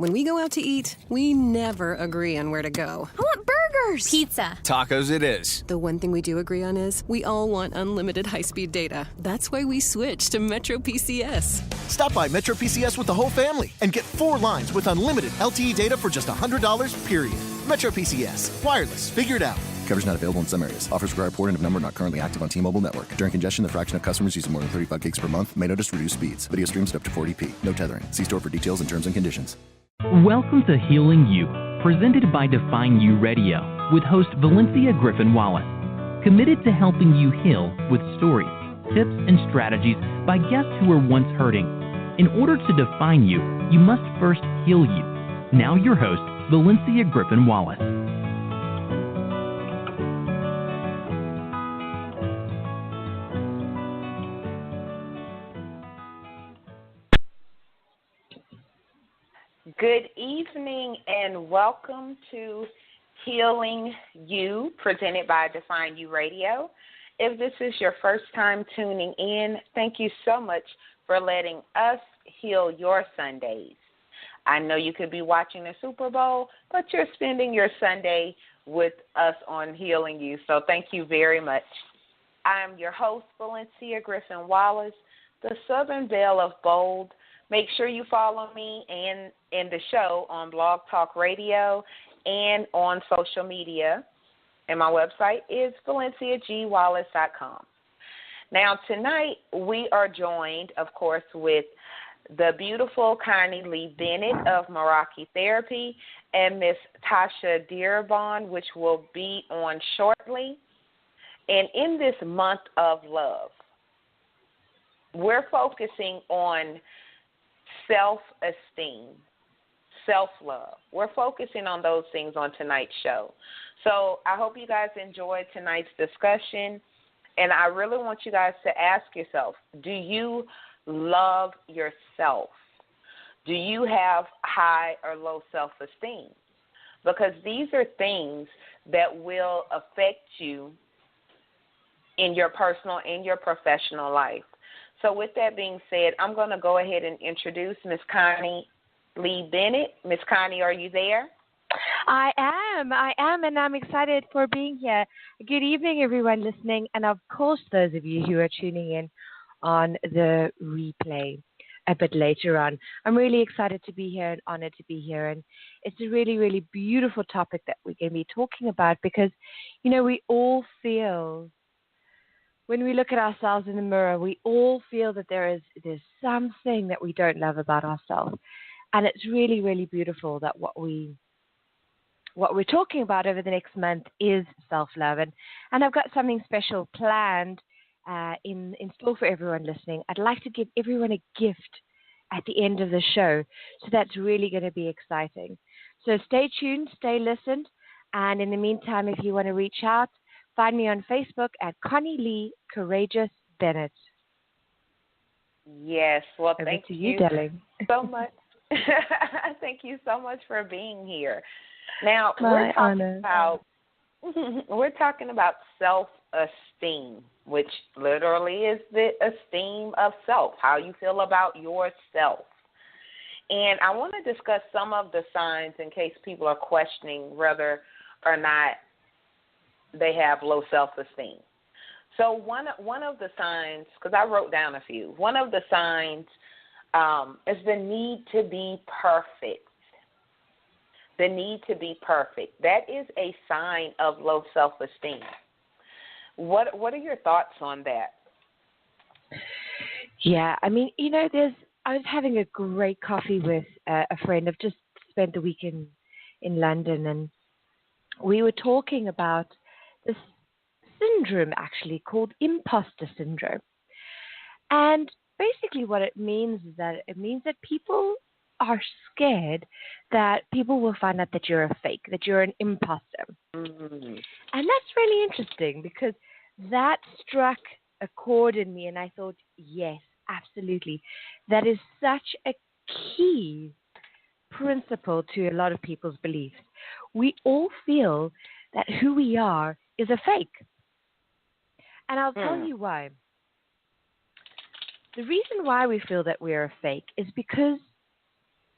When we go out to eat, we never agree on where to go. I want burgers. Pizza. Tacos it is. The one thing we do agree on is we all want unlimited high-speed data. That's why we switched to Metro PCS. Stop by Metro PCS with the whole family and get 4 lines with unlimited LTE data for just $100, period. Metro PCS. Wireless. Figure it out. Coverage not available in some areas. Offers require porting of number not currently active on T-Mobile network. During congestion, the fraction of customers using more than 35 gigs per month may notice reduced speeds. Video streams at up to 40p. No tethering. See store for details and terms and conditions. Welcome to Healing You, presented by Define You Radio, with host Valencia Griffin-Wallace. Committed to helping you heal with stories, tips, and strategies by guests who were once hurting. In order to define you, you must first heal you. Now your host, Valencia Griffin-Wallace. Good evening and welcome to Healing You, presented by Define You Radio. If this is your first time tuning in, thank you so much for letting us heal your Sundays. I know you could be watching the Super Bowl, but you're spending your Sunday with us on Healing You, so thank you very much. I am your host, Valencia Griffin-Wallace, the Southern Belle of Bold. Make sure you follow me and the show on Blog Talk Radio and on social media. And my website is valenciagwallace.com. Now, tonight we are joined, of course, with the beautiful Connie-Lee Bennett of Meraki Therapy and Miss Tosha Dearbone, which will be on shortly. And in this month of love, we're focusing on self-esteem, self-love. We're focusing on those things on tonight's show. So I hope you guys enjoyed tonight's discussion, and I really want you guys to ask yourself, do you love yourself? Do you have high or low self-esteem? Because these are things that will affect you in your personal and your professional life. So with that being said, I'm going to go ahead and introduce Miss Connie-Lee Bennett. Miss Connie, are you there? I am, and I'm excited for being here. Good evening, everyone listening, and of course, those of you who are tuning in on the replay a bit later on. I'm really excited to be here and honored to be here, and it's a really, really beautiful topic that we're going to be talking about because, you know, we all feel, when we look at ourselves in the mirror, we all feel that there's something that we don't love about ourselves. And it's really, really beautiful that what we're talking about over the next month is self-love. And I've got something special planned in store for everyone listening. I'd like to give everyone a gift at the end of the show. So that's really going to be exciting. So stay tuned, stay listened. And in the meantime, if you want to reach out, find me on Facebook at Connie-Lee Courageous Bennett. Yes, well, Over thank to you darling. so much. Thank you so much for being here. Now, My honor. we're talking about self-esteem, which literally is the esteem of self, how you feel about yourself. And I want to discuss some of the signs in case people are questioning whether or not they have low self-esteem. So one of the signs, because I wrote down a few, one of the signs is the need to be perfect. The need to be perfect. That is a sign of low self-esteem. What are your thoughts on that? Yeah, I mean, you know, I was having a great coffee with a friend. I've just spent the week in London, and we were talking about this syndrome actually called imposter syndrome. And basically what it means is that it means that people are scared that people will find out that you're a fake, that you're an imposter. Mm-hmm. And that's really interesting because that struck a chord in me, and I thought, yes, absolutely. That is such a key principle to a lot of people's beliefs. We all feel that who we are is a fake. And I'll tell you why. The reason why we feel that we're a fake is because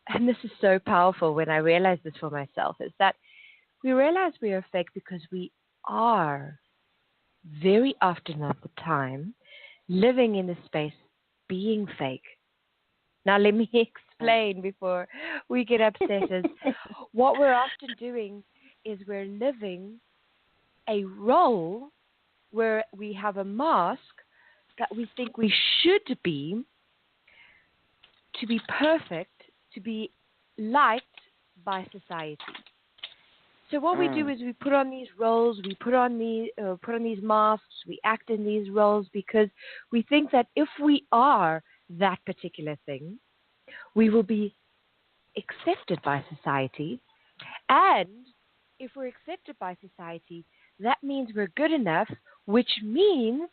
and this is so powerful when I realized this for myself, is that we realize we are fake because we are very often of the time living in the space being fake. Now, let me explain before we get upset. Is what we're often doing is we're living a role where we have a mask that we think we should be to be perfect, to be liked by society. So what we do is we put on these roles, we put on these masks, we act in these roles because we think that if we are that particular thing, we will be accepted by society. And if we're accepted by society, that means we're good enough, which means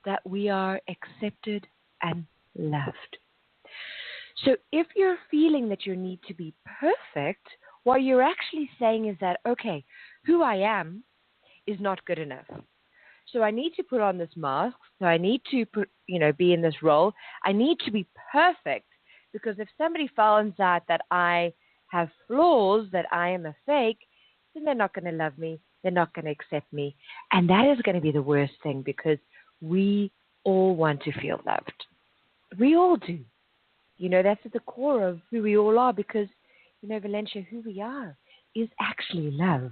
that we are accepted and loved. So if you're feeling that you need to be perfect, what you're actually saying is that, okay, who I am is not good enough. So I need to put on this mask. So I need to be in this role. I need to be perfect because if somebody finds out that I have flaws, that I am a fake, then they're not going to love me. They're not going to accept me. And that is going to be the worst thing because we all want to feel loved. We all do. That's at the core of who we all are because, Valencia, who we are is actually love.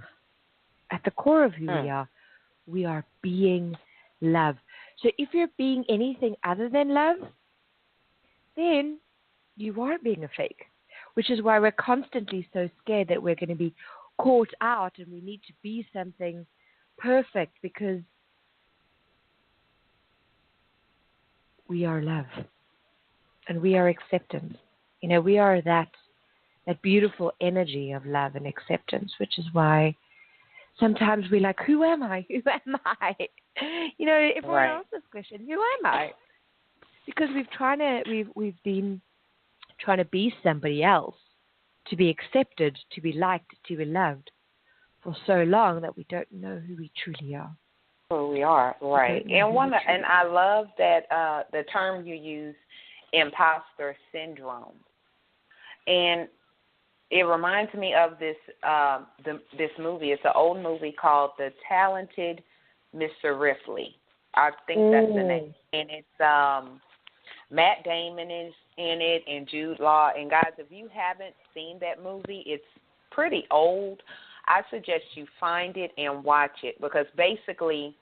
At the core of who we are being love. So if you're being anything other than love, then you are being a fake, which is why we're constantly so scared that we're going to be caught out and we need to be something perfect because we are love and we are acceptance. We are that beautiful energy of love and acceptance, which is why sometimes we're like, who am I? Who am I? Everyone asks this question, who am I? Because we've been trying to be somebody else, to be accepted, to be liked, to be loved for so long that we don't know who we truly are. Who we are, right. And I love that the term you use, imposter syndrome. And it reminds me of this this movie. It's an old movie called The Talented Mr. Ripley. I think that's the name. And it's Matt Damon is in it and Jude Law. And, guys, if you haven't seen that movie, it's pretty old. I suggest you find it and watch it because basically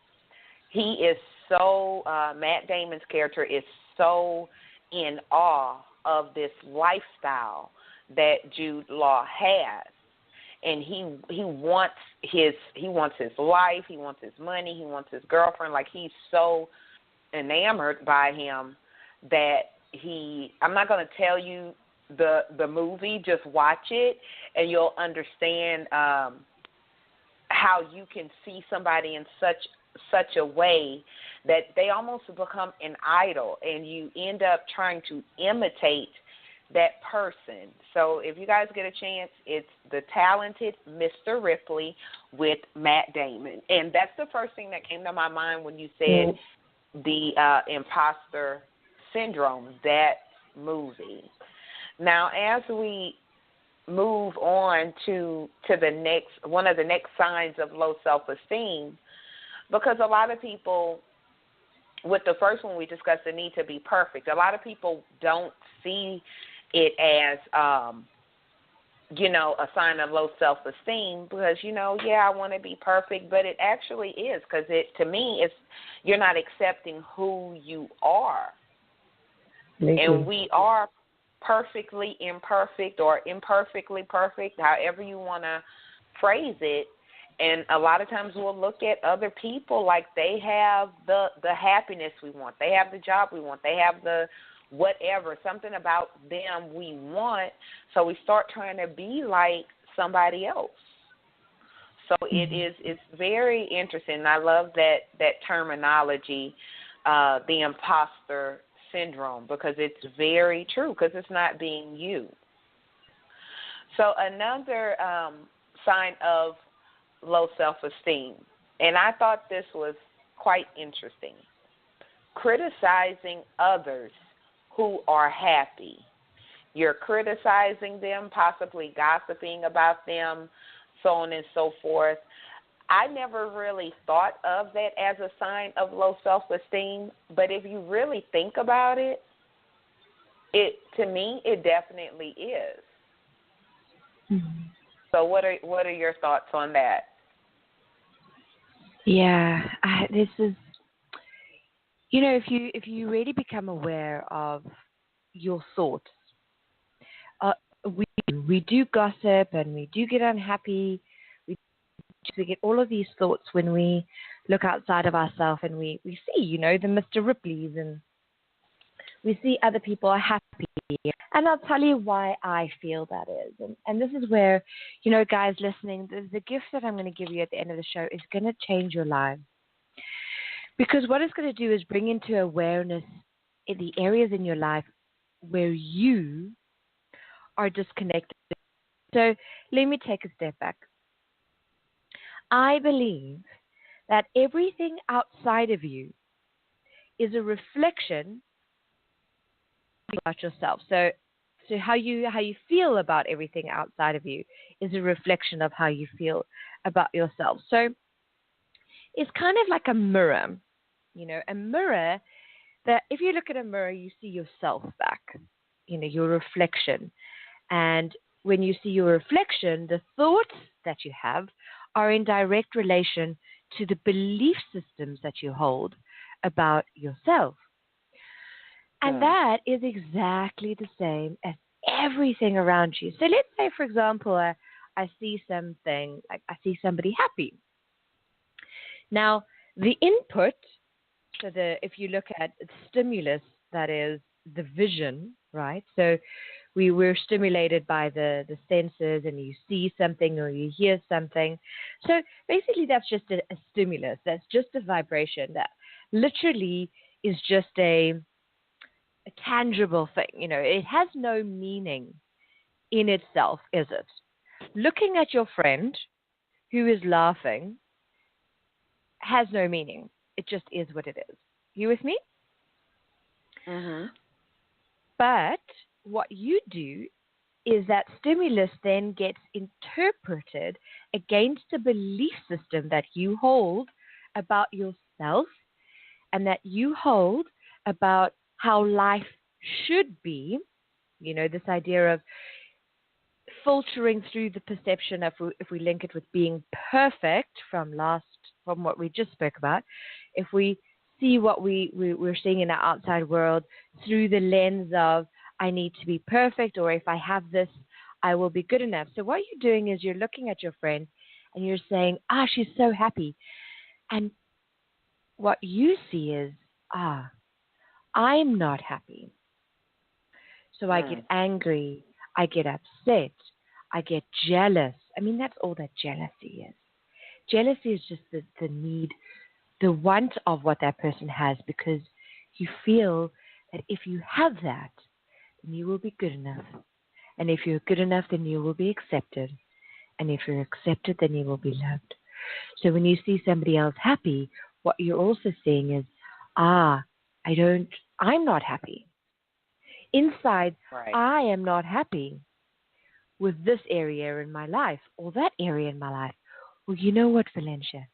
he is so Matt Damon's character is so in awe of this lifestyle that Jude Law has, and he wants his life, he wants his money, he wants his girlfriend. Like he's so enamored by him that I'm not going to tell you the movie. Just watch it, and you'll understand how you can see somebody in such a way that they almost become an idol, and you end up trying to imitate that person. So if you guys get a chance, it's The Talented Mr. Ripley with Matt Damon. And that's the first thing that came to my mind when you said the imposter syndrome, that movie. Now, as we move on to the next, one of the next signs of low self-esteem, because a lot of people, with the first one we discussed, the need to be perfect, a lot of people don't see it as, a sign of low self-esteem because, I want to be perfect, but it actually is because to me, you're not accepting who you are. And we are perfectly imperfect or imperfectly perfect, however you want to phrase it. And a lot of times we'll look at other people like they have the happiness we want. They have the job we want. They have the whatever, something about them we want. So we start trying to be like somebody else. So it's very interesting. I love that terminology, the imposter syndrome, because it's very true, because it's not being you. So another sign of low self-esteem, and I thought this was quite interesting, criticizing others who are happy you're criticizing them, possibly gossiping about them, so on and so forth. I never really thought of that as a sign of low self-esteem, but if you really think about it, to me, it definitely is. Mm-hmm. So what are your thoughts on that? Yeah, this is, if you really become aware of your thoughts, we do gossip and we do get unhappy. We get all of these thoughts when we look outside of ourselves and we see, the Mr. Ripleys, and we see other people are happy. And I'll tell you why I feel that is. And this is where, guys listening, the gift that I'm going to give you at the end of the show is going to change your lives. Because what it's going to do is bring into awareness in the areas in your life where you are disconnected. So let me take a step back. I believe that everything outside of you is a reflection about yourself. So how you feel about everything outside of you is a reflection of how you feel about yourself. So it's kind of like a mirror, a mirror that if you look at a mirror, you see yourself back, your reflection. And when you see your reflection, the thoughts that you have are in direct relation to the belief systems that you hold about yourself. And that is exactly the same as everything around you. So let's say, for example, I see something, like I see somebody happy. Now, the input, if you look at stimulus, that is the vision, right? So we're stimulated by the senses, and you see something or you hear something. So basically that's just a stimulus. That's just a vibration that literally is just a tangible thing. It has no meaning in itself, is it? Looking at your friend who is laughing has no meaning. It just is what it is. You with me? Mm-hmm. But what you do is that stimulus then gets interpreted against a belief system that you hold about yourself and that you hold about how life should be. This idea of filtering through the perception of, if we link it with being perfect from what we just spoke about, if we see what we're seeing in our outside world through the lens of I need to be perfect, or if I have this, I will be good enough. So what you're doing is you're looking at your friend and you're saying, she's so happy. And what you see is, I'm not happy. So I get angry, I get upset, I get jealous. I mean, that's all that jealousy is. Jealousy is just the need, the want of what that person has, because you feel that if you have that, then you will be good enough. And if you're good enough, then you will be accepted. And if you're accepted, then you will be loved. So when you see somebody else happy, what you're also seeing is, I'm not happy. Inside, Right. I am not happy with this area in my life or that area in my life. Well, you know what, Valencia?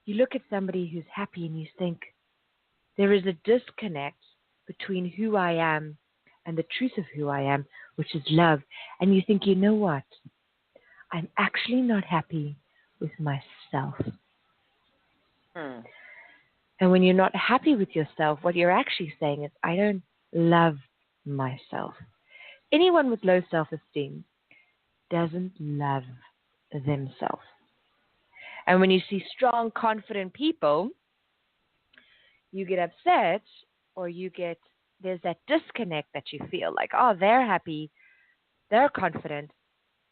You look at somebody who's happy and you think there is a disconnect between who I am and the truth of who I am, which is love. And you think, you know what? I'm actually not happy with myself. And when you're not happy with yourself, what you're actually saying is, I don't love myself. Anyone with low self-esteem doesn't love themselves. And when you see strong, confident people, you get upset, or there's that disconnect that you feel like, they're happy, they're confident,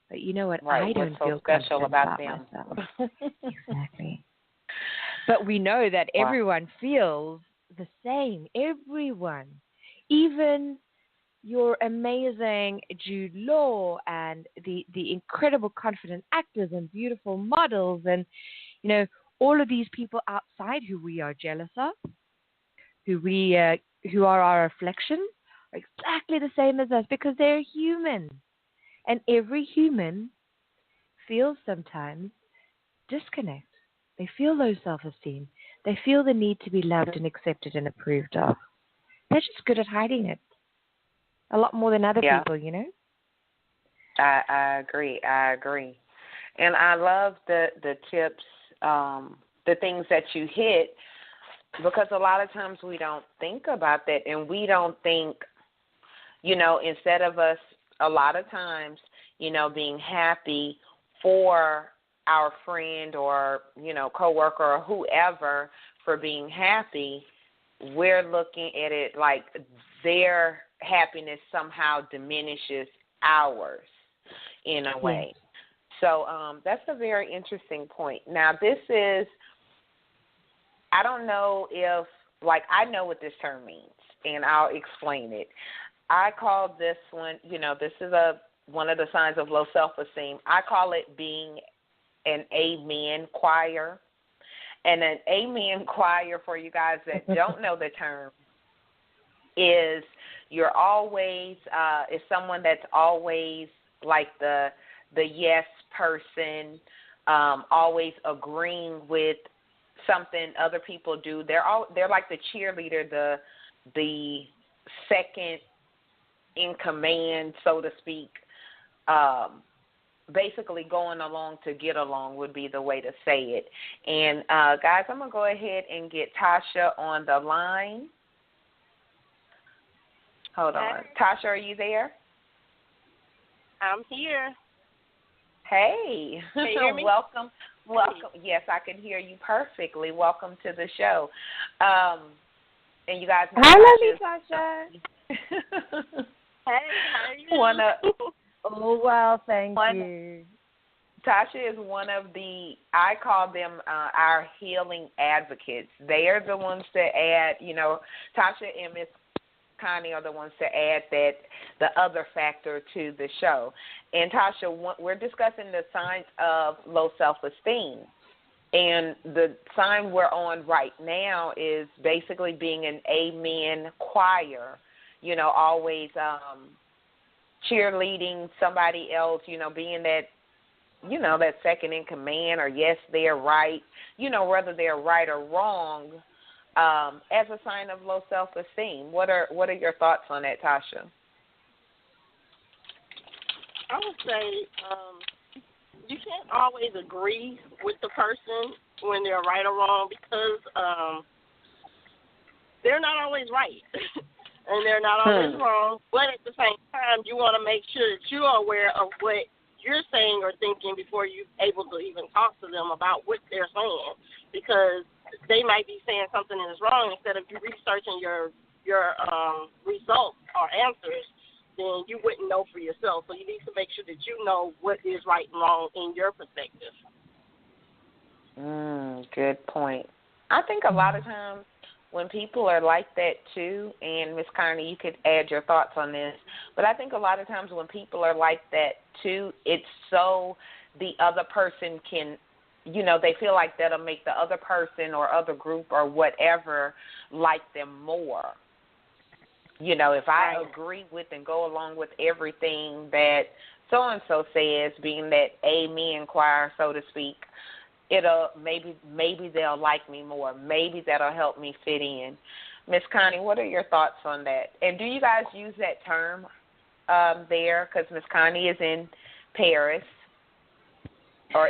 but you know what? Right. I don't What's so feel special confident about myself. Exactly. But we know that everyone feels the same. Everyone. Even your amazing Jude Law and the incredible confident actors and beautiful models and, all of these people outside who we are jealous of, who are our reflection, are exactly the same as us because they're human. And every human feels sometimes disconnect. They feel low self-esteem. They feel the need to be loved and accepted and approved of. They're just good at hiding it. A lot more than other people, you know? I agree. And I love the tips, the things that you hit, because a lot of times we don't think about that, and we don't think, you know, instead of us a lot of times, you know, being happy for our friend or, you know, coworker or whoever for being happy, we're looking at it like their happiness somehow diminishes ours in a way. So that's a very interesting point. Now, this is, I don't know if, like, I know what this term means, and I'll explain it. I call this one, you know, this is one of the signs of low self-esteem. I call it being an amen choir. And an amen choir, for you guys that don't know the term, is you're always, is someone that's always like the yes person, always agreeing with something other people do. They're like the cheerleader, the second in command, so to speak. Basically going along to get along would be the way to say it. And, guys, I'm going to go ahead and get Tosha on the line. Hold on. Tosha, are you there? I'm here. Hey. Can you hear me? Welcome. Yes, I can hear you perfectly. Welcome to the show. And you guys know I love you, Tosha. Hey, how are you? Oh, well, thank you. Tosha is one of I call them our healing advocates. They are the ones that add, you know, Tosha and Miss Connie are the ones to add the other factor to the show. And Tosha, we're discussing the signs of low self-esteem. And the sign we're on right now is basically being an amen choir, you know, always cheerleading somebody else, you know, being that, you know, that second in command, or yes, they're right, you know, whether they're right or wrong, as a sign of low self-esteem. What are your thoughts on that, Tosha? I would say you can't always agree with the person when they're right or wrong, because they're not always right. And they're not always wrong, but at the same time, you want to make sure that you are aware of what you're saying or thinking before you're able to even talk to them about what they're saying, because they might be saying something that is wrong. Instead of you researching your results or answers, then you wouldn't know for yourself. So you need to make sure that you know what is right and wrong in your perspective. Good point. I think a lot of times when people are like that too, and Miss Connie, you could add your thoughts on this, but I think a lot of times when people are like that too, it's so the other person can, you know, they feel like that'll make the other person or other group or whatever like them more. You know, if I agree with and go along with everything that so-and-so says, being that amen choir, so to speak, it'll maybe they'll like me more. Maybe that'll help me fit in. Miss Connie, what are your thoughts on that? And do you guys use that term there? Because Miss Connie is in Paris, or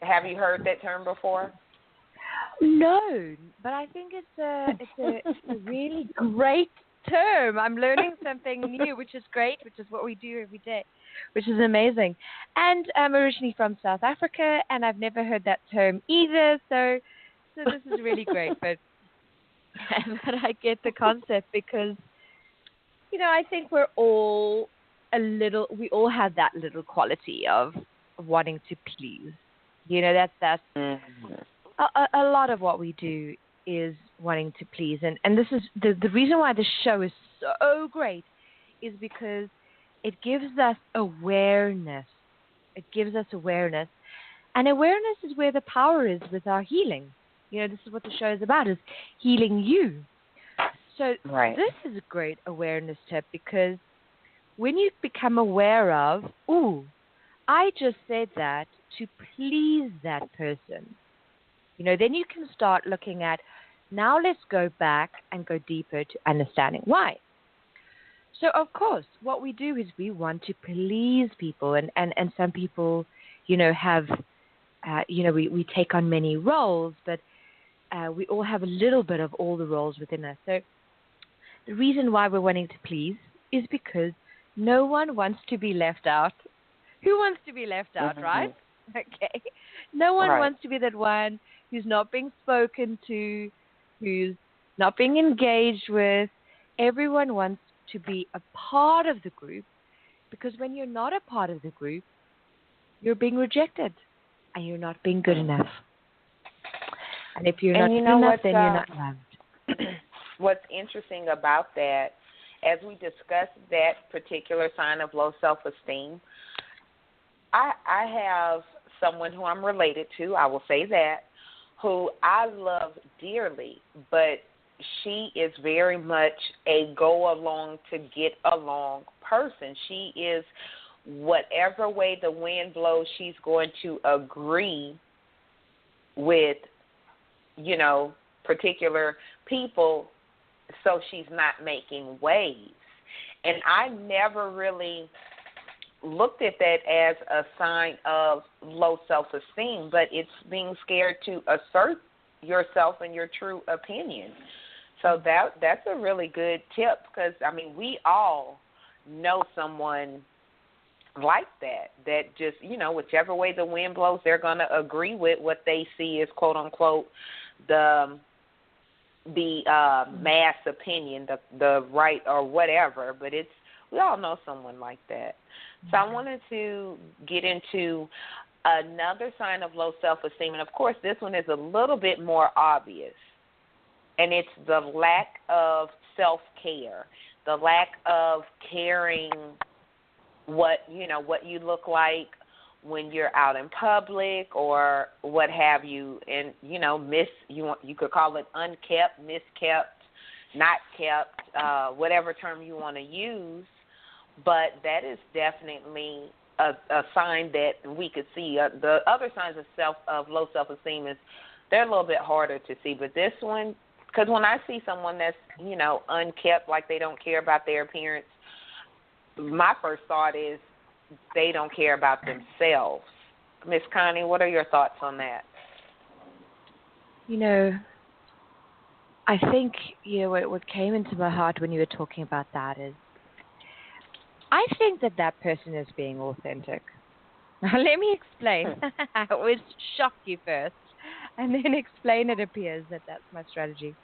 have you heard that term before? No, but I think it's a really great term. I'm learning something new, which is great, which is what we do every day, which is amazing. And I'm originally from South Africa, and I've never heard that term either, so this is really great. But I get the concept because, you know, I think we all have that little quality of wanting to please. You know, that's a lot of what we do is wanting to please. And this is the reason why this show is so great is because it gives us awareness. It gives us awareness. And awareness is where the power is with our healing. You know, this is what the show is about, is healing you. So this is a great awareness tip, because when you become aware of, I just said that to please that person, then you can start looking at, now let's go back and go deeper to understanding why. So, of course, what we do is we want to please people, and some people, have, we take on many roles, but we all have a little bit of all the roles within us. So the reason why we're wanting to please is because no one wants to be left out. Who wants to be left out, right? Okay. No one wants to be that one who's not being spoken to, who's not being engaged with. Everyone wants to be a part of the group, because when you're not a part of the group, you're being rejected and you're not being good enough. And if you're not good enough, then you're not loved. What's interesting about that, as we discussed that particular sign of low self-esteem, I have someone who I'm related to, I will say that, who I love dearly, but she is very much a go-along to get along person. She is, whatever way the wind blows, she's going to agree with, particular people, so she's not making waves. And I never really looked at that as a sign of low self-esteem, but it's being scared to assert yourself and your true opinion. So that's a really good tip, because, we all know someone like that just, whichever way the wind blows, they're going to agree with what they see as, quote unquote, the mass opinion, the right or whatever. But we all know someone like that. So I wanted to get into another sign of low self-esteem, and of course this one is a little bit more obvious, and it's the lack of self-care, the lack of caring what you look like when you're out in public or what have you, and you could call it unkept, miskept, not kept, whatever term you want to use, but that is definitely a sign that we could see. The other signs of low self-esteem is they're a little bit harder to see, but this one, because when I see someone that's unkept, like they don't care about their appearance, my first thought is they don't care about themselves. Miss Connie, what are your thoughts on that? I think what came into my heart when you were talking about that is, I think that person is being authentic. Now, let me explain. I always shock you first, and then explain. It appears that's my strategy,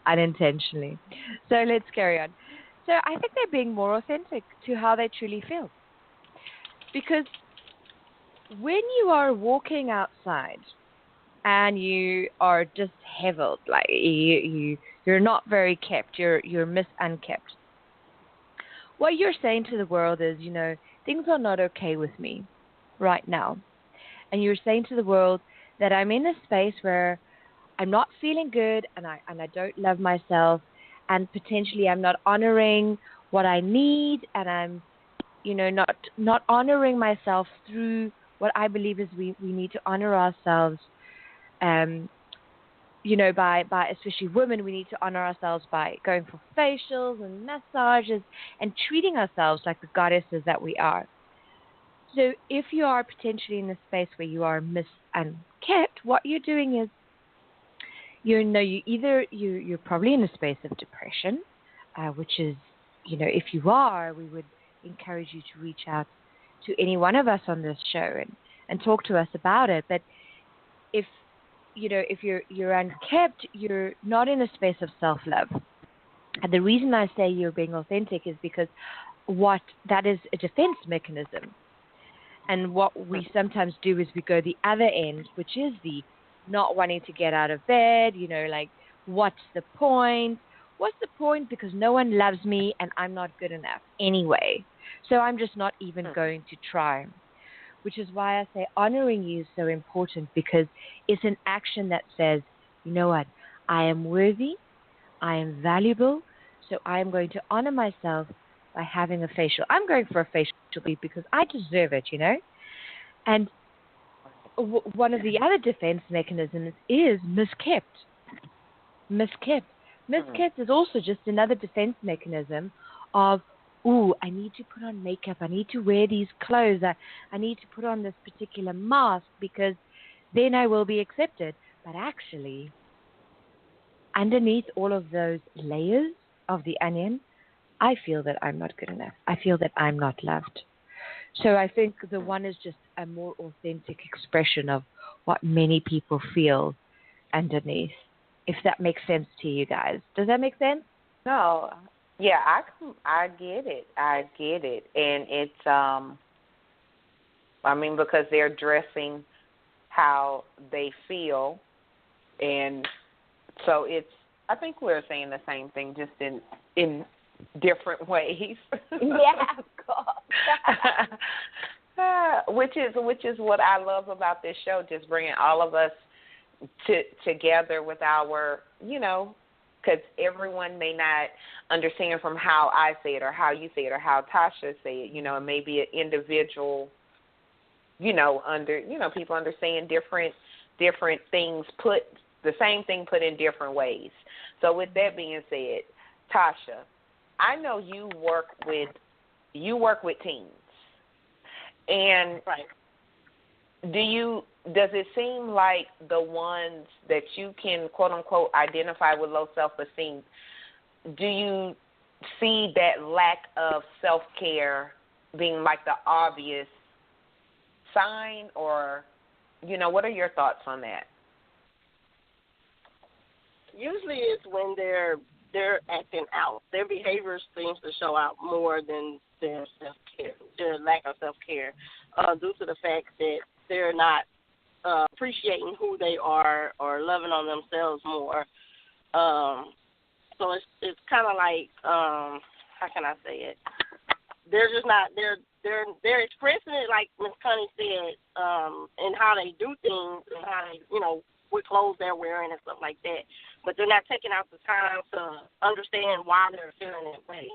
unintentionally. So let's carry on. So I think they're being more authentic to how they truly feel. Because when you are walking outside and you are disheveled, like you're not very kept, you're unkept, what you're saying to the world is, things are not okay with me right now. And you're saying to the world that I'm in a space where I'm not feeling good, and I don't love myself, and potentially I'm not honoring what I need, and I'm, not honoring myself through what I believe is we need to honor ourselves. By especially women, we need to honor ourselves by going for facials and massages and treating ourselves like the goddesses that we are. So if you are potentially in a space where you are unkept, what you're doing is, you're probably in a space of depression, which is, if you are, we would encourage you to reach out to any one of us on this show and talk to us about it. But if you're unkept, you're not in a space of self-love. And the reason I say you're being authentic is because that is a defense mechanism. And what we sometimes do is we go the other end, which is the not wanting to get out of bed, what's the point? What's the point? Because no one loves me and I'm not good enough anyway. So I'm just not even going to try. Which is why I say honoring you is so important, because it's an action that says, you know what, I am worthy, I am valuable, so I am going to honor myself by having a facial. I'm going for a facial because I deserve it, And one of the other defense mechanisms is miskept. Miskept is also just another defense mechanism of, I need to put on makeup. I need to wear these clothes. I need to put on this particular mask because then I will be accepted. But actually, underneath all of those layers of the onion, I feel that I'm not good enough. I feel that I'm not loved. So I think the one is just a more authentic expression of what many people feel underneath, if that makes sense to you guys. Does that make sense? No. Yeah, I get it. And it's, because they're dressing how they feel. And so I think we're saying the same thing, just in different ways. Yeah, of course. Which is what I love about this show, just bringing all of us together with our, because everyone may not understand from how I say it or how you say it or how Tosha say it. It may be an individual, people understand different things, put the same thing put in different ways. So with that being said, Tosha, I know you work with teens, and right. Does it seem like the ones that you can quote unquote identify with low self-esteem, do you see that lack of self-care being like the obvious sign, or what are your thoughts on that? Usually it's when they're acting out. Their behavior seems to show out more than their self-care, their lack of self-care, due to the fact that they're not appreciating who they are or loving on themselves more. So it's kind of like, how can I say it? They're just not, they're expressing it like Miss Connie said, in how they do things and how they, what clothes they're wearing and stuff like that. But they're not taking out the time to understand why they're feeling that way,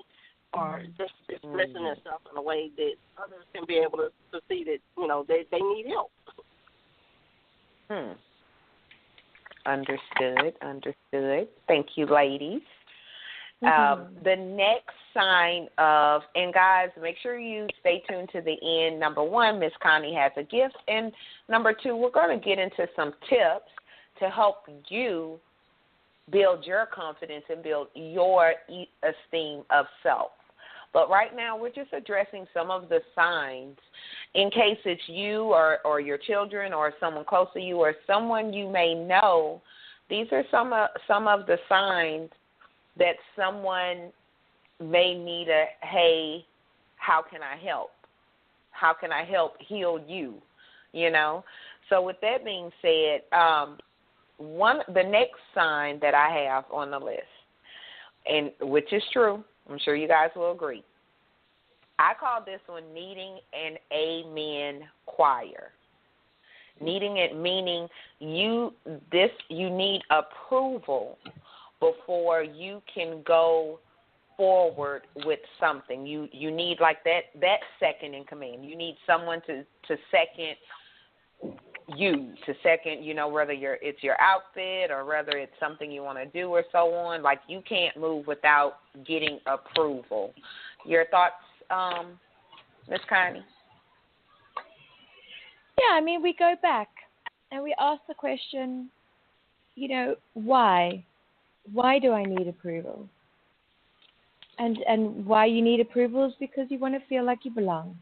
or just expressing themselves in a way that others can be able to see that, they need help. Understood. Thank you, ladies. The next sign of, and guys, make sure you stay tuned to the end. Number one, Miss Connie has a gift. And number two, we're going to get into some tips to help you build your confidence and build your esteem of self. But right now, we're just addressing some of the signs in case it's you or your children or someone close to you or someone you may know. These are some of the signs that someone may need hey, how can I help? How can I help heal you? So with that being said, the next sign that I have on the list, and which is true, I'm sure you guys will agree, I call this one needing an amen choir. Needing it meaning you need approval before you can go forward with something. You need like that second in command. You need someone to second you, to second, whether it's your outfit or whether it's something you want to do or so on. Like, you can't move without getting approval. Your thoughts, Ms. Connie? Yeah, we go back and we ask the question, why? Why do I need approval? And why you need approval is because you want to feel like you belong.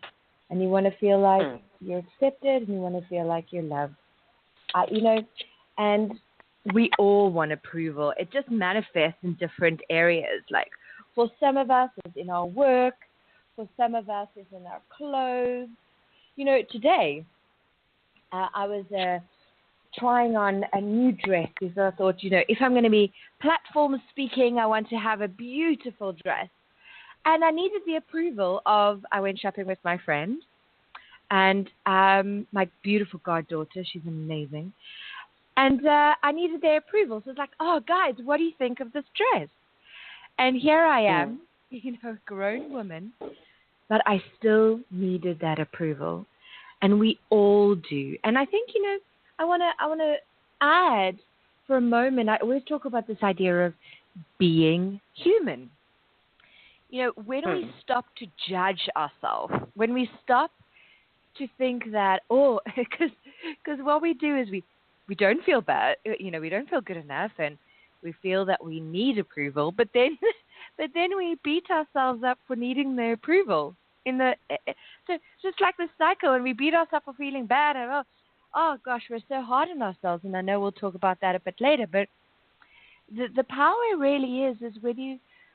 And you want to feel like you're accepted, and you want to feel like you're loved. And we all want approval. It just manifests in different areas. Like, for some of us, it's in our work. For some of us, it's in our clothes. Today, I was trying on a new dress because I thought, if I'm going to be platform speaking, I want to have a beautiful dress. And I needed the approval I went shopping with my friend and my beautiful goddaughter. She's amazing. And I needed their approval. So it's like, oh, guys, what do you think of this dress? And here I am, a grown woman, but I still needed that approval. And we all do. And I think, I want to add for a moment, I always talk about this idea of being human. When we stop to judge ourselves, when we stop to think that, because what we do is we don't feel bad, we don't feel good enough, and we feel that we need approval, but then we beat ourselves up for needing the approval. So just like the cycle, and we beat ourselves for feeling bad, and oh gosh, we're so hard on ourselves, and I know we'll talk about that a bit later, but the power really is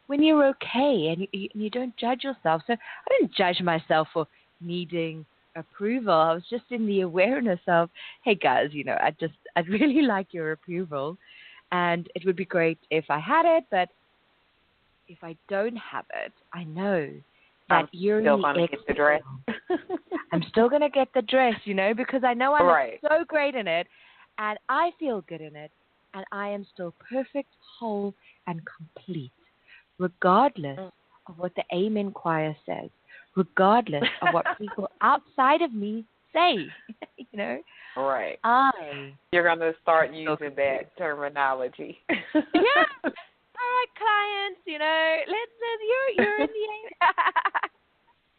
when you're okay and you don't judge yourself. So I didn't judge myself for needing approval. I was just in the awareness of, hey guys, I'd really like your approval, and it would be great if I had it, but if I don't have it, I know that you're still going to get the dress. I'm still going to get the dress, because I know I'm so great in it, and I feel good in it, and I am still perfect, whole, and complete, regardless of what the Amen choir says, regardless of what people outside of me say, Right. You're going to start using that terminology. Yeah. All right, clients, you're in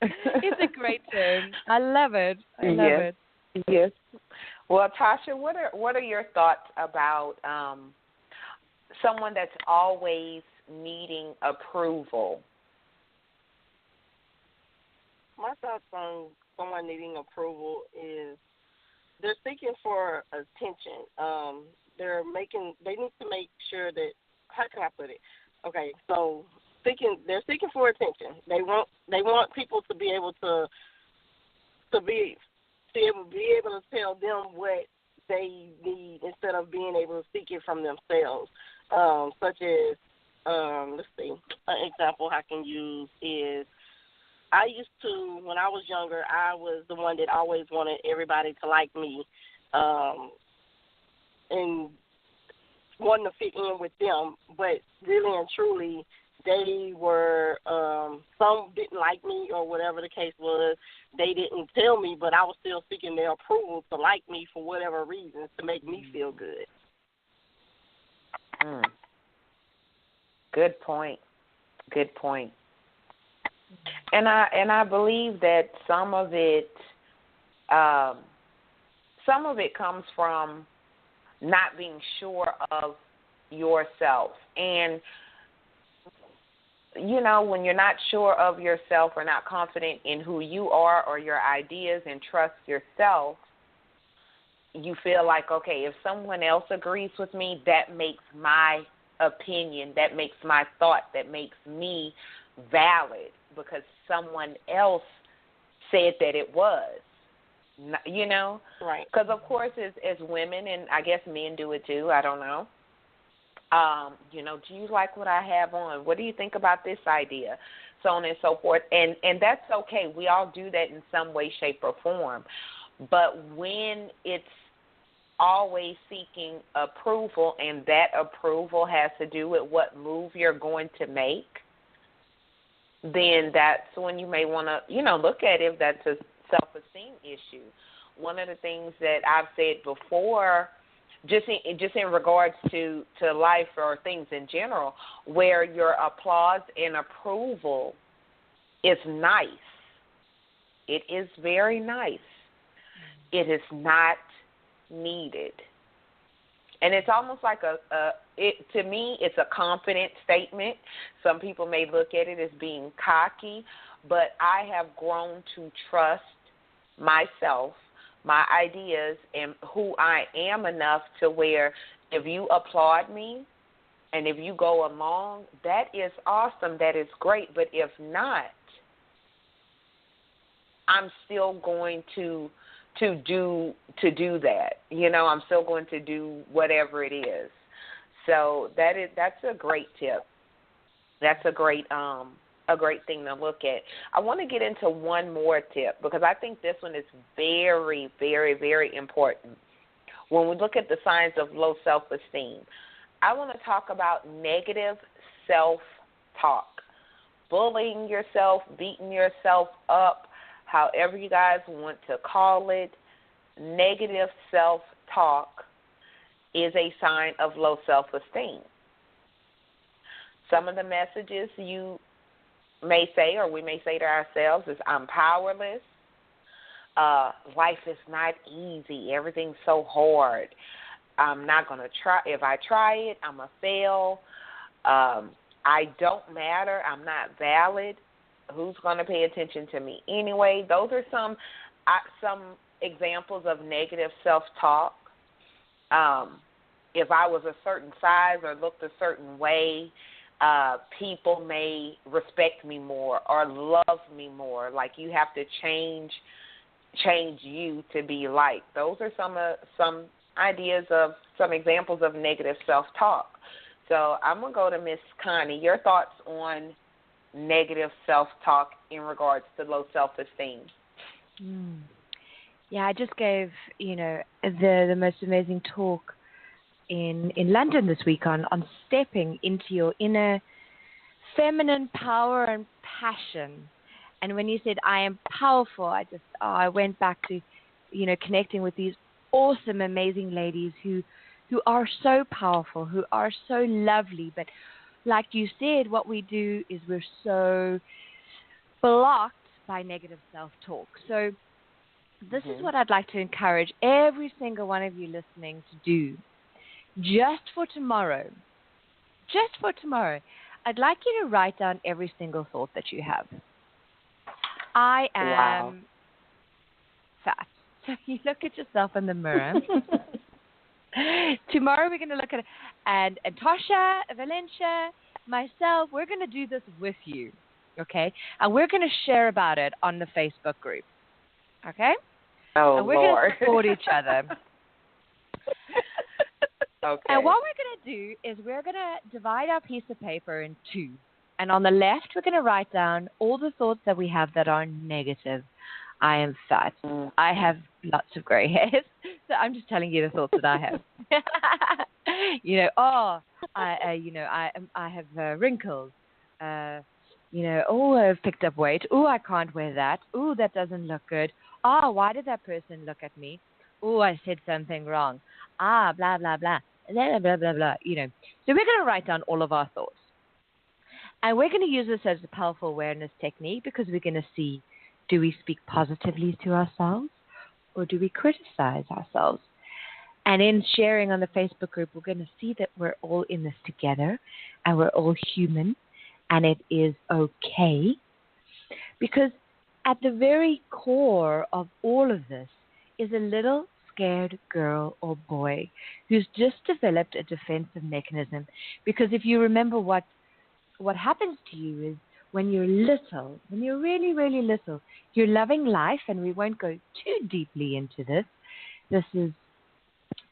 the It's a great term. I love it. I love it. Yes. Well, Tosha, what are your thoughts about someone that's always needing approval? My thoughts on someone needing approval is they're seeking for attention. They need to make sure that, how can I put it? Okay, so they're seeking for attention. They want people to be able to be able to tell them what they need instead of being able to seek it from themselves. Such as, let's see, an example I can use is, I used to, when I was younger, I was the one that always wanted everybody to like me, and wanting to fit in with them, but really and truly, they were, some didn't like me or whatever the case was. They didn't tell me, but I was still seeking their approval to like me for whatever reasons to make me feel good. Good point. Good point. And I believe that some of it comes from not being sure of yourself. And, when you're not sure of yourself or not confident in who you are or your ideas and trust yourself, you feel like, okay, if someone else agrees with me, that makes my opinion, that makes my thought, that makes me valid because someone else said that it was. Right? Because of course, as women, and I guess men do it too. I don't know. Do you like what I have on? What do you think about this idea? So on and so forth, and that's okay. We all do that in some way, shape, or form. But when it's always seeking approval, and that approval has to do with what move you're going to make, then that's when you may want to, look at if that's a self-esteem issue. One of the things that I've said before, just in regards to life or things in general, where your applause and approval is nice. It is very nice. It is not needed. And it's almost like to me, it's a confident statement. Some people may look at it as being cocky, but I have grown to trust myself, my ideas, and who I am enough to where if you applaud me and if you go along, that is awesome, that is great. But if not, I'm still going to do that. I'm still going to do whatever it is. So that's a great tip. That's a great thing to look at. I want to get into one more tip because I think this one is very, very, very important. When we look at the signs of low self-esteem, I want to talk about negative self-talk. talk. Bullying yourself, beating yourself up, however you guys want to call it, negative self-talk is a sign of low self-esteem. Some of the messages you may say, or we may say to ourselves, is I'm powerless. Life is not easy. Everything's so hard. I'm not going to try. If I try it, I'm going to fail. I don't matter. I'm not valid. Who's going to pay attention to me anyway? Those are some examples of negative self-talk. If I was a certain size or looked a certain way, people may respect me more or love me more. Like you have to change you to be liked. Those are some ideas of some examples of negative self-talk. So I'm going to go to Miss Connie. Your thoughts on negative self-talk in regards to low self-esteem? Yeah, I just gave, the most amazing talk in London this week on stepping into your inner feminine power and passion. And when you said, I am powerful, I went back to, connecting with these awesome, amazing ladies who are so powerful, who are so lovely. But like you said, what we do is we're so blocked by negative self-talk. So this is what I'd like to encourage every single one of you listening to do. Just for tomorrow, I'd like you to write down every single thought that you have. I am fat. So you look at yourself in the mirror. Tomorrow we're going to look at it. And Tosha, Valencia, myself, we're going to do this with you, okay? And we're going to share about it on the Facebook group, okay? Oh, and we're Lord. going to support each other. Okay. And what we're going to do is we're going to divide our piece of paper in two. And on the left, we're going to write down all the thoughts that we have that are negative. I am fat. I have lots of gray hairs. So I'm just telling you the thoughts that I have. I have wrinkles. I've picked up weight. Oh, I can't wear that. Oh, that doesn't look good. Why did that person look at me? Oh, I said something wrong. Blah, blah, blah, blah, blah, blah, blah, blah. So we're going to write down all of our thoughts. And we're going to use this as a powerful awareness technique because we're going to see, do we speak positively to ourselves or do we criticize ourselves? And in sharing on the Facebook group, we're going to see that we're all in this together and we're all human and it is okay. Because at the very core of all of this is a little scared girl or boy who's just developed a defensive mechanism. Because if you remember what happens to you is when you're little, when you're really, really little, you're loving life, and we won't go too deeply into this. This is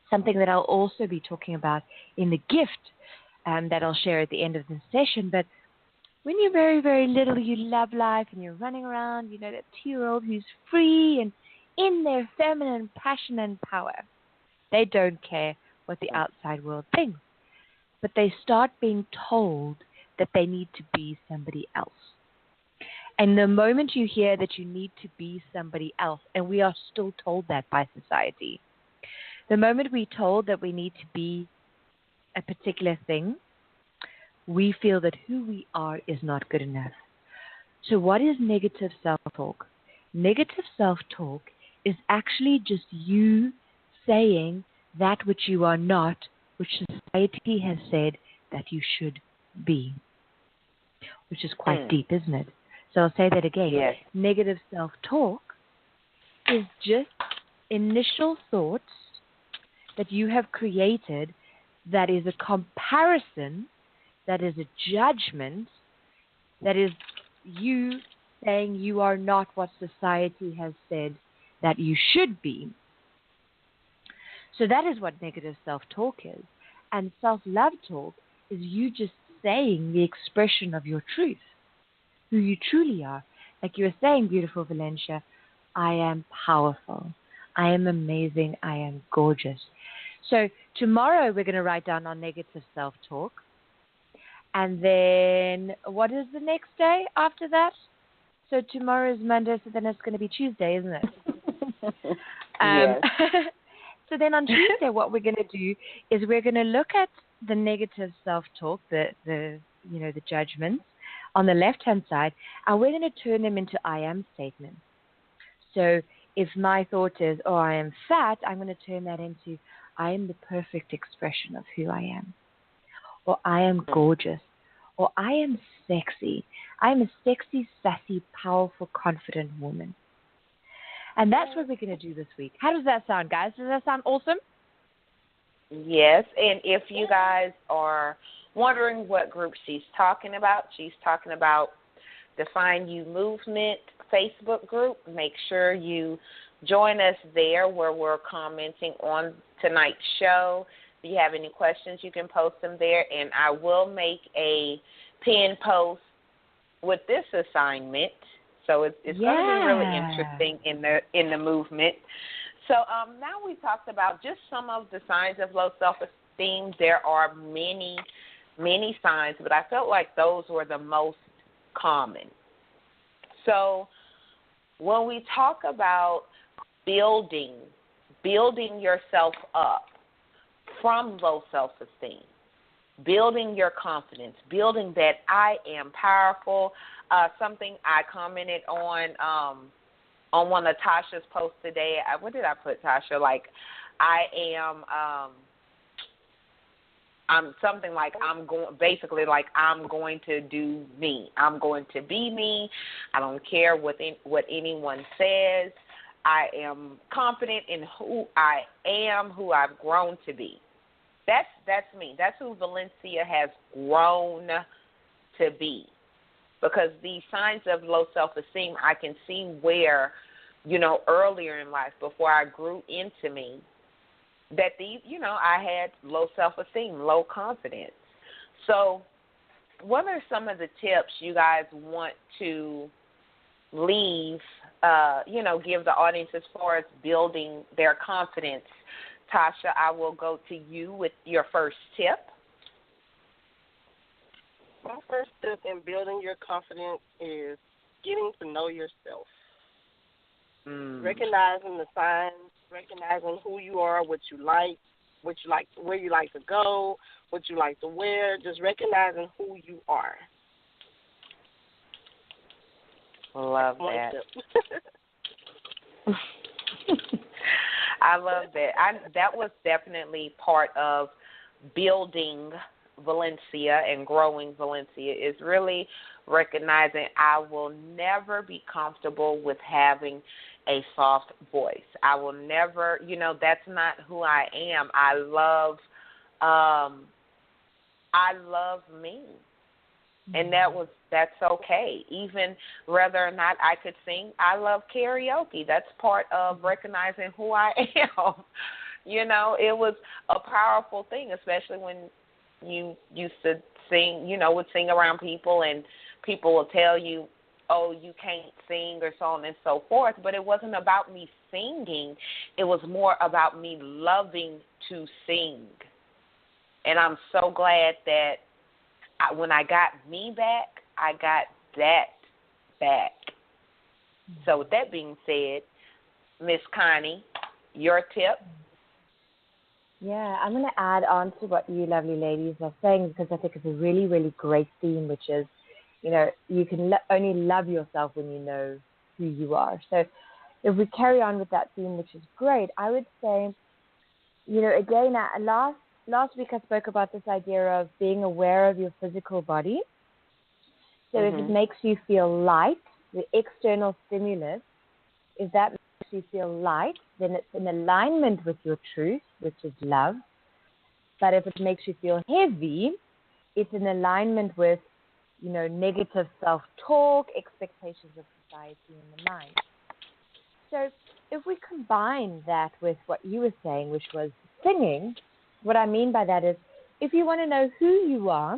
something that I'll also be talking about in the gift that I'll share at the end of the session. But when you're very, very little, you love life and you're running around, that 2-year-old who's free and in their feminine passion and power. They don't care what the outside world thinks, but they start being told that they need to be somebody else. And the moment you hear that you need to be somebody else, and we are still told that by society, the moment we're told that we need to be a particular thing, we feel that who we are is not good enough. So what is negative self-talk? Negative self-talk is actually just you saying that which you are not, which society has said that you should be, which is quite deep, isn't it? So I'll say that again. Yes. Negative self-talk is just initial thoughts that you have created that is a comparison, that is a judgment, that is you saying you are not what society has said that you should be. So that is what negative self-talk is. And self-love talk is you just saying the expression of your truth, who you truly are. Like you were saying, beautiful Valencia, I am powerful. I am amazing. I am gorgeous. So tomorrow we're going to write down our negative self-talk. And then what is the next day after that? So tomorrow is Monday, so then it's going to be Tuesday, isn't it? Yes. So then on Tuesday, what we're going to do is we're going to look at the negative self-talk, the judgments on the left-hand side, and we're going to turn them into I am statements. So if my thought is, oh, I am fat, I'm going to turn that into I am the perfect expression of who I am. Or I am gorgeous. Or I am sexy. I am a sexy, sassy, powerful, confident woman. And that's what we're going to do this week. How does that sound, guys? Does that sound awesome? Yes, and if you guys are wondering what group she's talking about Define You Movement Facebook group. Make sure you join us there where we're commenting on tonight's show. If you have any questions, you can post them there, and I will make a pinned post with this assignment. So it's going to be really interesting in the movement. So now we talked about just some of the signs of low self-esteem. There are many, many signs, but I felt like those were the most common. So when we talk about building yourself up from low self-esteem, building your confidence, building that I am powerful, something I commented on one of Tosha's posts today. What did I put, Tosha? Like, I am, I'm something like I'm going to do me. I'm going to be me. I don't care what anyone says. I am confident in who I am, who I've grown to be. That's me. That's who Valencia has grown to be. Because these signs of low self-esteem, I can see where, earlier in life, before I grew into me, that I had low self-esteem, low confidence. So what are some of the tips you guys want to leave, give the audience as far as building their confidence? Tosha, I will go to you with your first tip. My first step in building your confidence is getting to know yourself. Recognizing the signs, recognizing who you are, what you like, where you like to go, what you like to wear, just recognizing who you are. Love that. I love that. That was definitely part of building Valencia and growing Valencia, is really recognizing I will never be comfortable with having a soft voice. I will never, that's not who I am. I love me. And that's okay. Even whether or not I could sing, I love karaoke. That's part of recognizing who I am. It was a powerful thing, especially when you used to sing, would sing around people and people will tell you, oh, you can't sing or so on and so forth. But it wasn't about me singing. It was more about me loving to sing. And I'm so glad that when I got me back, I got that back. So with that being said, Miss Connie, your tip? Yeah, I'm going to add on to what you lovely ladies are saying, because I think it's a really, really great theme, which is, you can only love yourself when you know who you are. So if we carry on with that theme, which is great, I would say, again, last week I spoke about this idea of being aware of your physical body. So if it makes you feel light, the external stimulus, if that makes you feel light, then it's in alignment with your truth, which is love. But if it makes you feel heavy, it's in alignment with, negative self-talk, expectations of society and the mind. So if we combine that with what you were saying, which was singing, what I mean by that is, if you want to know who you are,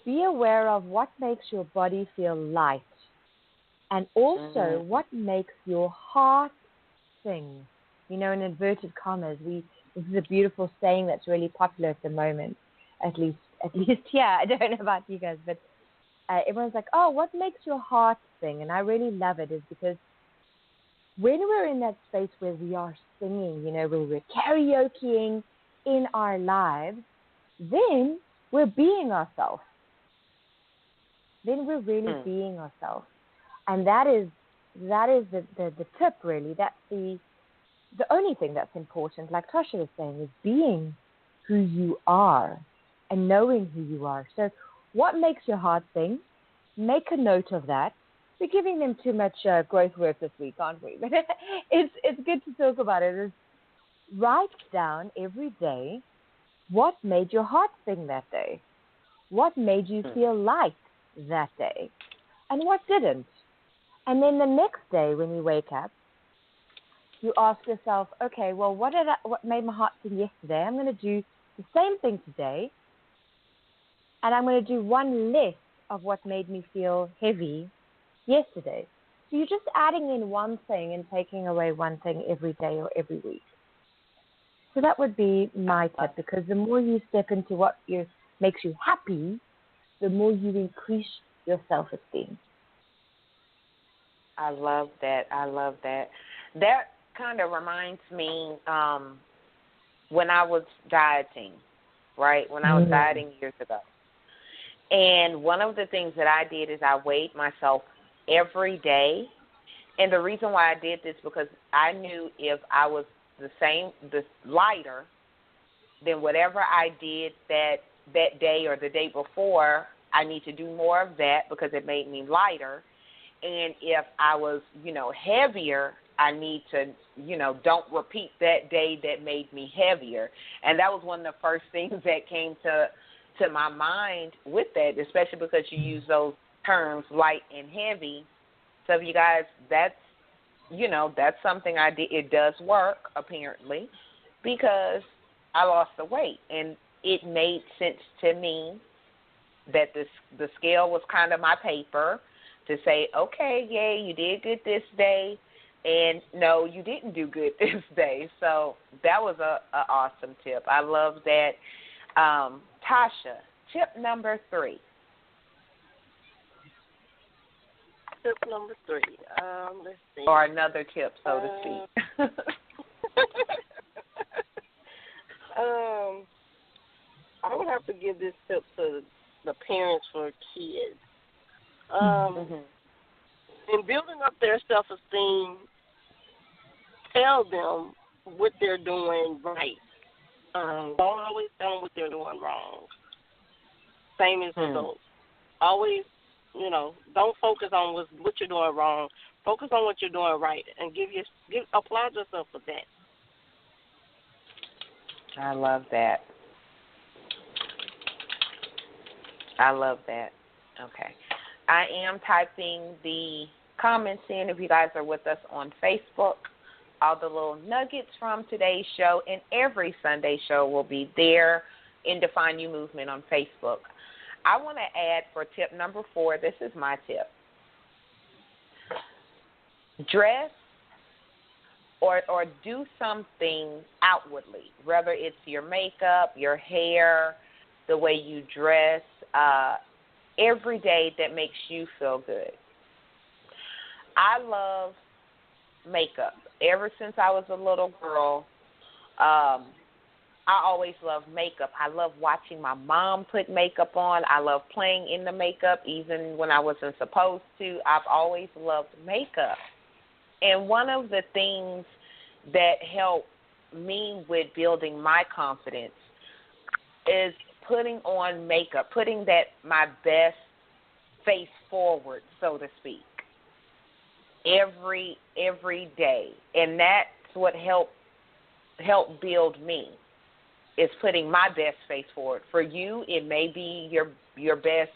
be aware of what makes your body feel light, and also what makes your heart sing. In inverted commas, this is a beautiful saying that's really popular at the moment, at least at least here. I don't know about you guys, but everyone's like, oh, what makes your heart sing? And I really love it is because when we're in that space where we are singing, where we're karaokeing in our lives, then we're being ourselves. Then we're really being ourselves. And that is the tip, really. That's the only thing that's important, like Tosha was saying, is being who you are and knowing who you are. So what makes your heart sing? Make a note of that. We're giving them too much growth work this week, aren't we? But it's good to talk about it. Is write down every day what made your heart sing that day. What made you feel light that day? And what didn't? And then the next day when you wake up, you ask yourself, okay, well, what made my heart sing yesterday? I'm going to do the same thing today, and I'm going to do one less of what made me feel heavy yesterday. So you're just adding in one thing and taking away one thing every day or every week. So that would be my tip, because the more you step into what makes you happy, the more you increase your self-esteem. I love that. That kind of reminds me when I was dieting, right? When I was dieting years ago. And one of the things that I did is I weighed myself every day. And the reason why I did this because I knew if I was the lighter, then whatever I did that day or the day before, I need to do more of that because it made me lighter. And if I was, heavier, I need to, don't repeat that day that made me heavier. And that was one of the first things that came to my mind with that, especially because you use those terms light and heavy. So you guys, that's something I did. It does work, apparently, because I lost the weight. And it made sense to me that the scale was kind of my paper to say, okay, yay, you did good this day, and no, you didn't do good this day. So that was a awesome tip. I love that. Tosha, tip number 3. Tip number 3. Let's see. Or another tip, so to speak. I would have to give this tip to the parents for kids. In building up their self-esteem, tell them what they're doing right. Don't always tell them what they're doing wrong. Same as adults. Always, don't focus on what you're doing wrong. Focus on what you're doing right, and applaud yourself for that. I love that. Okay. I am typing the comments in if you guys are with us on Facebook. All the little nuggets from today's show and every Sunday show will be there in Define You Movement on Facebook. I want to add for tip number 4, this is my tip. Dress or do something outwardly, whether it's your makeup, your hair, the way you dress, every day that makes you feel good. I love makeup. Ever since I was a little girl, I always loved makeup. I love watching my mom put makeup on. I love playing in the makeup, even when I wasn't supposed to. I've always loved makeup. And one of the things that helped me with building my confidence is putting on makeup, putting my best face forward, so to speak, every day. And that's what helped build me, is putting my best face forward. For you, it may be your best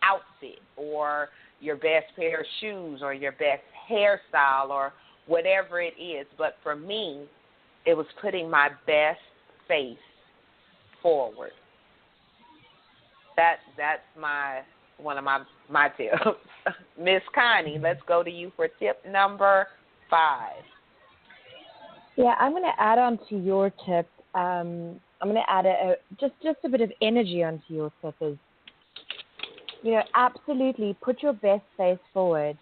outfit or your best pair of shoes or your best hairstyle or whatever it is. But for me, it was putting my best face forward. That's one of my tips. Miss Connie, let's go to you for tip number 5. Yeah, I'm going to add on to your tip. I'm going to add just a bit of energy onto your tip is, absolutely put your best face forward.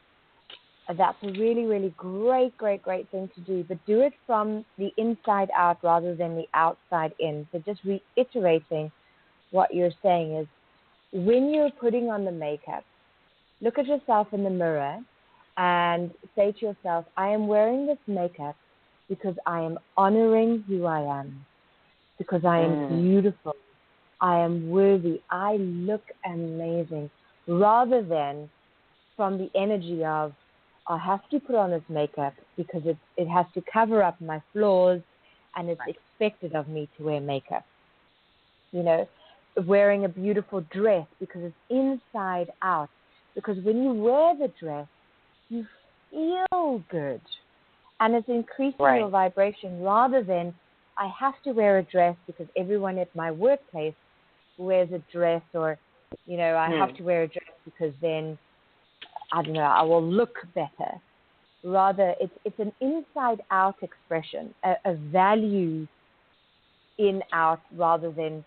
That's a really, really great thing to do, but do it from the inside out rather than the outside in. So just reiterating what you're saying is, when you're putting on the makeup, look at yourself in the mirror and say to yourself, I am wearing this makeup because I am honoring who I am, because I am beautiful, I am worthy, I look amazing, rather than from the energy of, I have to put on this makeup because it has to cover up my flaws and it's expected of me to wear makeup. Wearing a beautiful dress because it's inside out. Because when you wear the dress, you feel good. And it's increasing your vibration rather than, I have to wear a dress because everyone at my workplace wears a dress, or, I have to wear a dress because then, I don't know, I will look better. Rather, it's an inside-out expression, a value in-out rather than,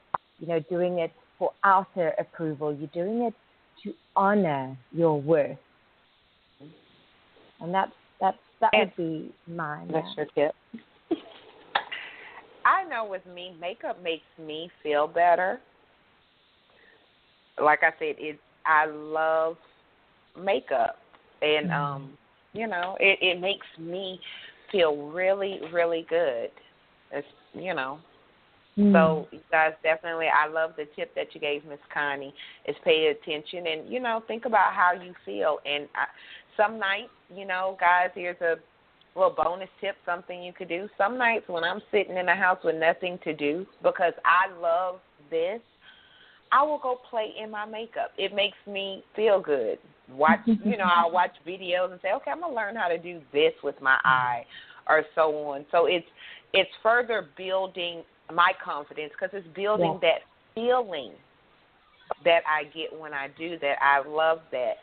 doing it for outer approval. You're doing it to honor your worth. And that would be mine. That's your tip. I know with me, makeup makes me feel better. Like I said, I love makeup, and it makes me feel really, really good. It's, So you guys definitely, I love the tip that you gave, Miss Connie, is pay attention and, think about how you feel. And some nights, guys, here's a little bonus tip, something you could do. Some nights when I'm sitting in the house with nothing to do, because I love this, I will go play in my makeup. It makes me feel good. I'll watch videos and say, okay, I'm going to learn how to do this with my eye or so on. So it's further building my confidence because it's building that feeling that I get when I do that. I love that.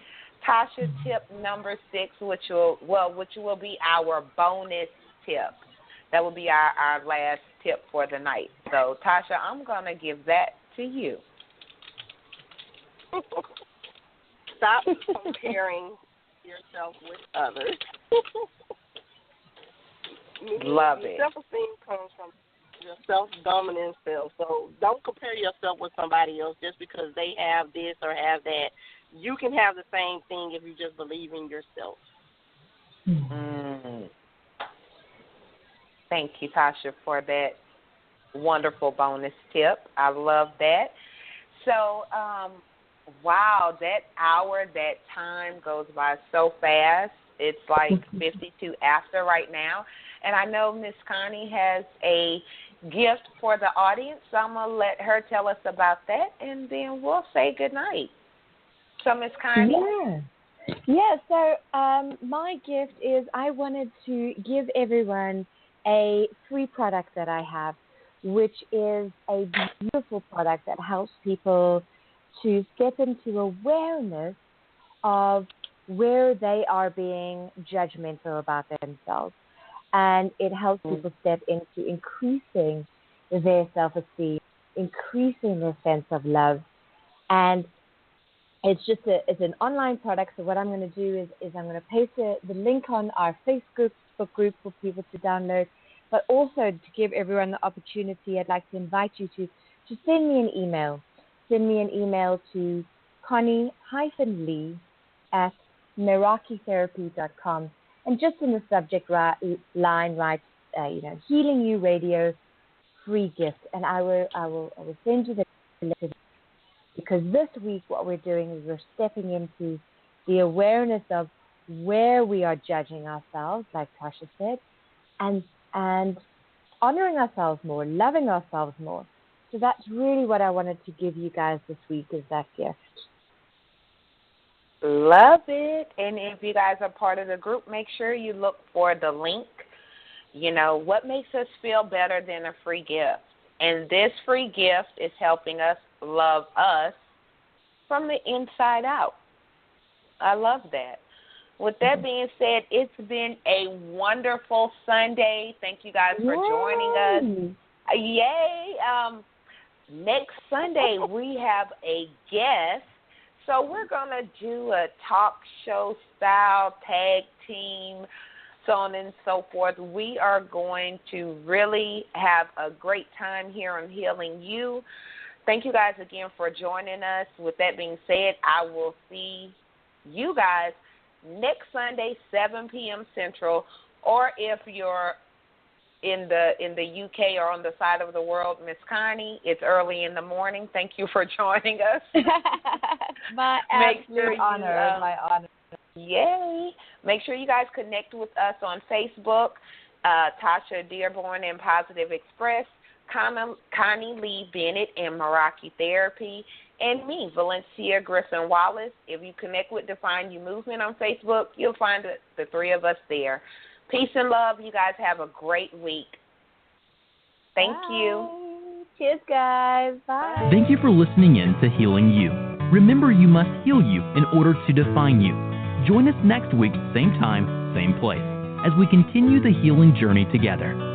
Tosha, tip number 6, which will be our bonus tip. That will be our last tip for the night. So, Tosha, I'm going to give that to you. Stop comparing yourself with others. Love it. Self-esteem comes from your self-dominant self. So don't compare yourself with somebody else just because they have this or have that. You can have the same thing if you just believe in yourself. Thank you, Tosha, for that wonderful bonus tip. I love that. So, wow, that hour, that time goes by so fast. It's like 52 after right now. And I know Miss Connie has a gift for the audience, so I'm going to let her tell us about that, and then we'll say goodnight. So, Miss Connie? Yeah, so my gift is I wanted to give everyone a free product that I have, which is a beautiful product that helps people to step into awareness of where they are being judgmental about themselves. And it helps people step into increasing their self-esteem, increasing their sense of love. And it's an online product. So what I'm going to do is I'm going to paste the link on our Facebook group for people to download. But also to give everyone the opportunity, I'd like to invite you to send me an email. Send me an email to Connie-Lee at merakitherapy.com. And just in the subject line, write, Healing You Radio free gift. And I will send you the link. Because this week what we're doing is we're stepping into the awareness of where we are judging ourselves, like Tosha said, and honoring ourselves more, loving ourselves more. So that's really what I wanted to give you guys this week, is that gift. Love it. And if you guys are part of the group, make sure you look for the link. What makes us feel better than a free gift? And this free gift is helping us love us from the inside out. I love that. With that being said, it's been a wonderful Sunday. Thank you guys for joining us. Yay. Next Sunday, we have a guest. So we're going to do a talk show style tag team, so on and so forth. We are going to really have a great time here on Healing You. Thank you guys again for joining us. With that being said, I will see you guys next Sunday, 7 p.m. Central, or if you're in the UK or on the side of the world, Miss Connie, it's early in the morning. Thank you for joining us. My absolute honor. My honor. Yay. Make sure you guys connect with us on Facebook, Tosha, Dearbone, and Positive Express, Connie-Lee, Bennett, and Meraki Therapy, and me, Valencia Griffin-Wallace. If you connect with Define You Movement on Facebook, you'll find the three of us there. Peace and love. You guys have a great week. Thank you. Cheers, guys. Bye. Thank you for listening in to Healing You. Remember, you must heal you in order to define you. Join us next week, same time, same place, as we continue the healing journey together.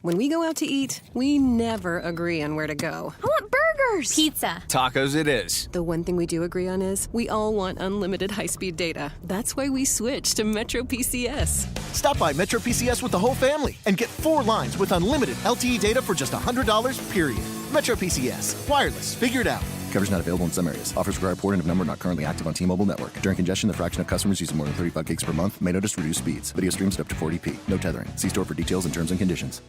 When we go out to eat, we never agree on where to go. I want burgers. Pizza. Tacos it is. The one thing we do agree on is we all want unlimited high-speed data. That's why we switched to Metro PCS. Stop by Metro PCS with the whole family and get 4 lines with unlimited LTE data for just $100, period. Metro PCS. Wireless. Figured out. Coverage not available in some areas. Offers require port and of number not currently active on T-Mobile network. During congestion, the fraction of customers using more than 35 gigs per month may notice reduced speeds. Video streams at up to 40p. No tethering. See store for details and terms and conditions.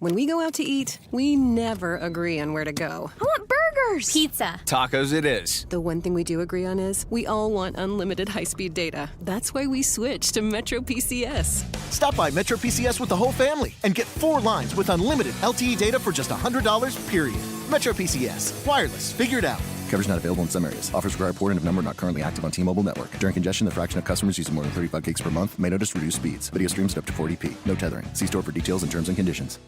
When we go out to eat, we never agree on where to go. I want burgers. Pizza. Tacos it is. The one thing we do agree on is we all want unlimited high-speed data. That's why we switched to Metro PCS. Stop by Metro PCS with the whole family and get 4 lines with unlimited LTE data for just $100, period. Metro PCS. Wireless. Figured out. Coverage not available in some areas. Offers require port and of number not currently active on T-Mobile network. During congestion, the fraction of customers using more than 35 gigs per month may notice reduced speeds. Video streams at up to 40p. No tethering. See store for details and terms and conditions.